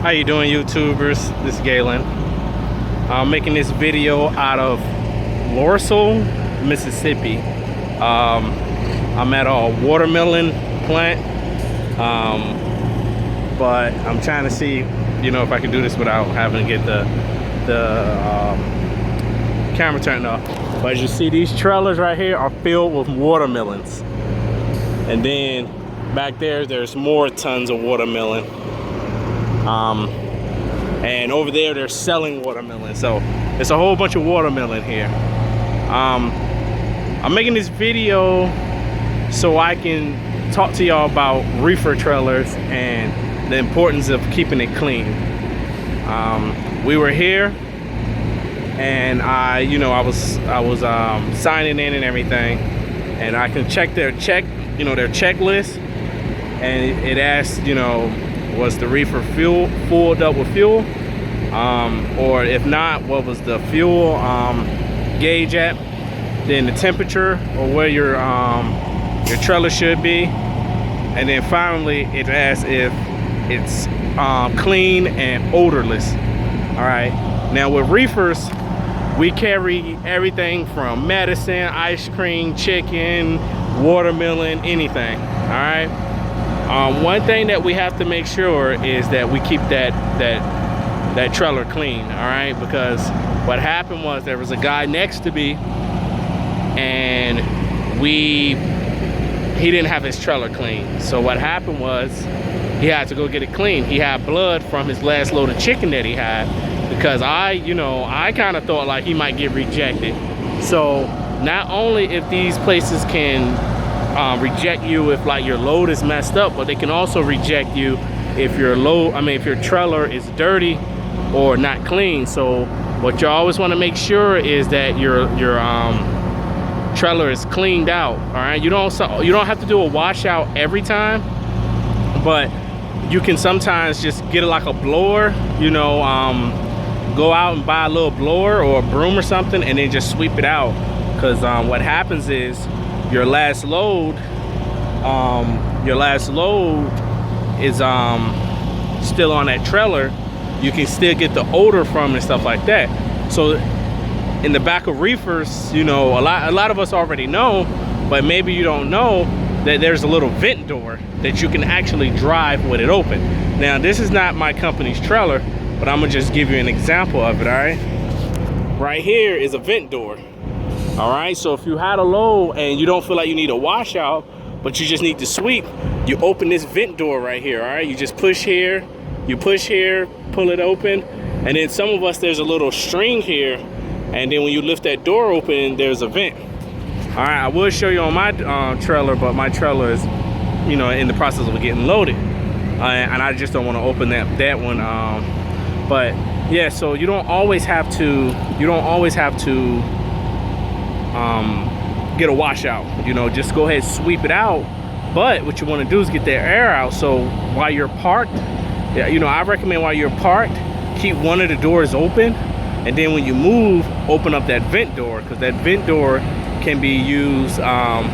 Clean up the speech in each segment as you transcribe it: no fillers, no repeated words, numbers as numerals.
How you doing, YouTubers? This is Galen. I'm making this video out of Lucedale, Mississippi. I'm at a watermelon plant, but I'm trying to see, if I can do this without having to get the camera turned off. But as you see, these trailers right here are filled with watermelons, and then back there's more tons of watermelon. And over there they're selling watermelon, so it's a whole bunch of watermelon here. I'm making this video so I can talk to y'all about reefer trailers and the importance of keeping it clean. We were here, and I was signing in and everything, and I can check their checklist, and it asked, was the reefer filled up with fuel, or if not, what was the fuel gauge at, then the temperature, or where your trailer should be, and then finally it asks if it's clean and odorless. All right, now with reefers, we carry everything from medicine, ice cream, chicken, watermelon, anything. All right. One thing that we have to make sure is that we keep that trailer clean, all right? Because what happened was there was a guy next to me, and he didn't have his trailer clean. So what happened was he had to go get it clean. He had blood from his last load of chicken that he had, because I kind of thought like he might get rejected. So not only if these places can reject you if like your load is messed up, but they can also reject you if your trailer is dirty or not clean. So what you always want to make sure is that your trailer is cleaned out. All right, you don't have to do a washout every time, but you can sometimes just get like a blower, go out and buy a little blower or a broom or something, and then just sweep it out. Because what happens is your last load is still on that trailer. You can still get the odor from and stuff like that. So in the back of reefers, a lot of us already know, but maybe you don't know that there's a little vent door that you can actually drive with it open. Now this is not my company's trailer, but I'm gonna just give you an example of it. All right, right here is a vent door. All right, so if you had a load and you don't feel like you need a washout, but you just need to sweep, you open this vent door right here. All right, you just push here, pull it open, and then some of us, there's a little string here, and then when you lift that door open, there's a vent. All right, I will show you on my trailer, but my trailer is in the process of getting loaded, and I just don't want to open that one. But yeah, so you don't always have to get a washout, just go ahead and sweep it out. But what you want to do is get that air out. So while you're parked, I recommend while you're parked, keep one of the doors open, and then when you move, open up that vent door, because that vent door can be used to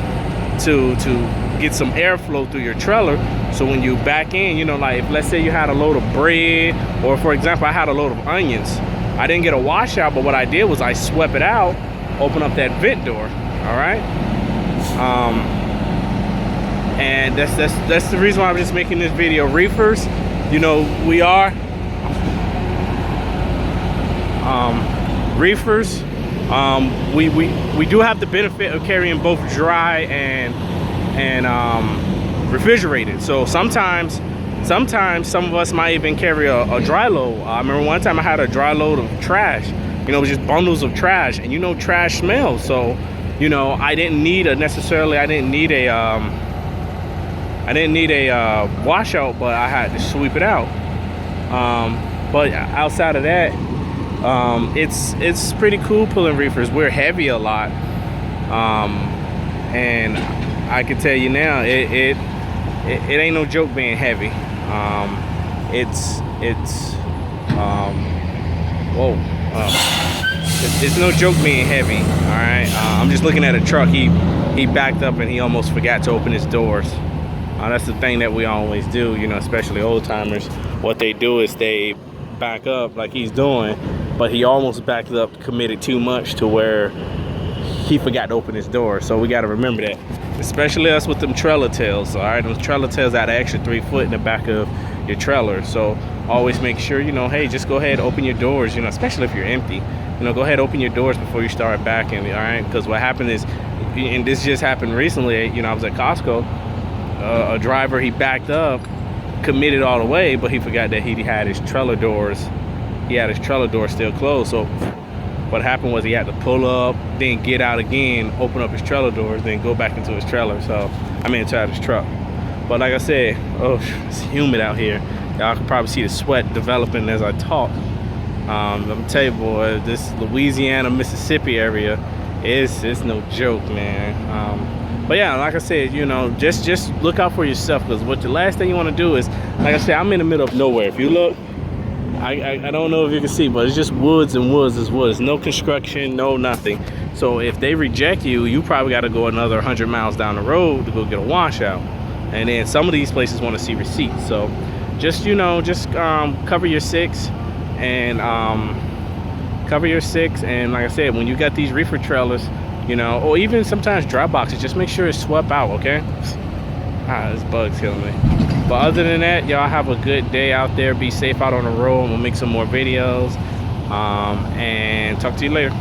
get some airflow through your trailer. So when you back in, like if, let's say you had a load of bread, or for example I had a load of onions, I didn't get a washout, but what I did was I swept it out, open up that vent door. All right, and that's the reason why I'm just making this video. Reefers, we are reefers. We do have the benefit of carrying both dry and refrigerated. So sometimes some of us might even carry a dry load. I remember one time I had a dry load of trash. It was just bundles of trash, and trash smells. So I didn't need a washout, but I had to sweep it out. But outside of that, it's pretty cool pulling reefers. We're heavy a lot, and I can tell you now, it ain't no joke being heavy. It's no joke being heavy. All right, I'm just looking at a truck. He backed up and he almost forgot to open his doors. That's the thing that we always do, especially old timers. what they do is they back up like he's doing, but he almost backed up, committed too much to where he forgot to open his door. So we got to remember that, especially us with them trailer tails. All right, those trailer tails add an extra 3 foot in the back of your trailer. So always make sure, you know, hey, just go ahead, open your doors, you know, especially if you're empty, you know, go ahead, open your doors before you start backing. All right, because what happened is, and this just happened recently, you know, I was at Costco, a driver, he backed up, committed all the way, but he forgot that he had his trailer doors, still closed. So what happened was he had to pull up, then get out again, open up his trailer doors, then go back into his trailer. So I mean, inside his truck. But like I said, oh, it's humid out here. Y'all can probably see the sweat developing as I talk. I'm gonna tell you, boy, this Louisiana, Mississippi area is no joke, man. But yeah, like I said, you know, just look out for yourself, because what the last thing you want to do is, like I said, I'm in the middle of nowhere. If you look, I don't know if you can see, but it's just woods and woods is woods. No construction, no nothing. So if they reject you, you probably got to go another 100 miles down the road to go get a washout. And then some of these places want to see receipts. So just, you know, just cover your six, and like I said, when you got these reefer trailers, you know, or even sometimes dry boxes, just make sure it's swept out, okay? This bug's killing me. But other than that, y'all have a good day out there. Be safe out on the road. We'll make some more videos, and talk to you later.